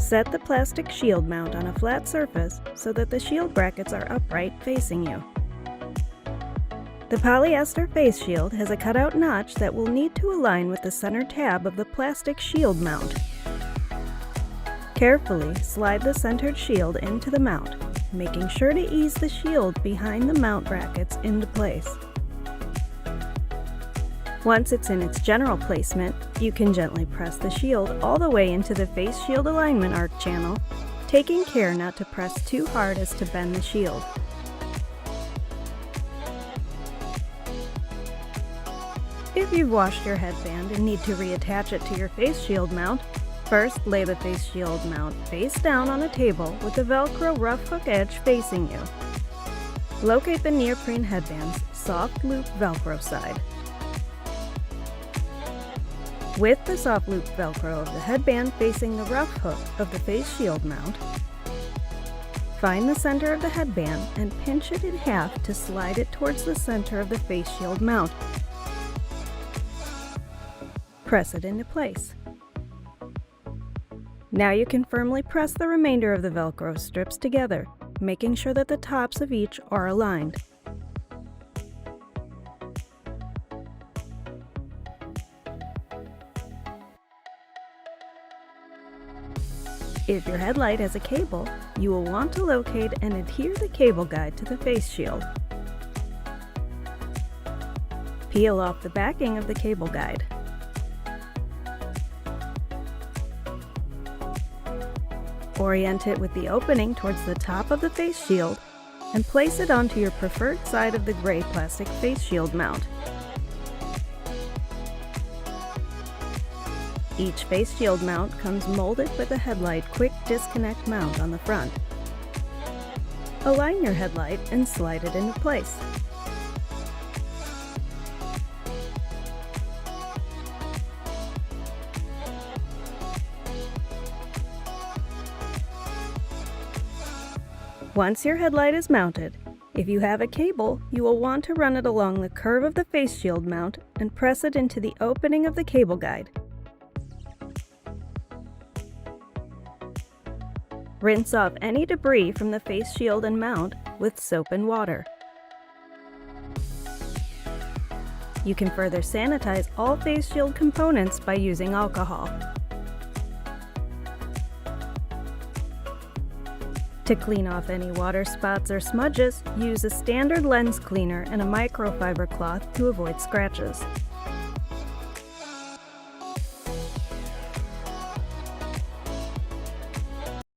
Set the plastic shield mount on a flat surface so that the shield brackets are upright facing you. The polyester face shield has a cutout notch that will need to align with the center tab of the plastic shield mount. Carefully slide the centered shield into the mount, making sure to ease the shield behind the mount brackets into place. Once it's in its general placement, you can gently press the shield all the way into the face shield alignment arc channel, taking care not to press too hard as to bend the shield. If you've washed your headband and need to reattach it to your face shield mount, first lay the face shield mount face down on a table with the Velcro rough hook edge facing you. Locate the neoprene headband's soft loop Velcro side. With the soft loop Velcro of the headband facing the rough hook of the face shield mount, find the center of the headband and pinch it in half to slide it towards the center of the face shield mount. Press it into place. Now you can firmly press the remainder of the Velcro strips together, making sure that the tops of each are aligned. If your headlight has a cable, you will want to locate and adhere the cable guide to the face shield. Peel off the backing of the cable guide. Orient it with the opening towards the top of the face shield and place it onto your preferred side of the gray plastic face shield mount. Each face shield mount comes molded with a headlight quick disconnect mount on the front. Align your headlight and slide it into place. Once your headlight is mounted, if you have a cable, you will want to run it along the curve of the face shield mount and press it into the opening of the cable guide. Rinse off any debris from the face shield and mount with soap and water. You can further sanitize all face shield components by using alcohol. To clean off any water spots or smudges, use a standard lens cleaner and a microfiber cloth to avoid scratches.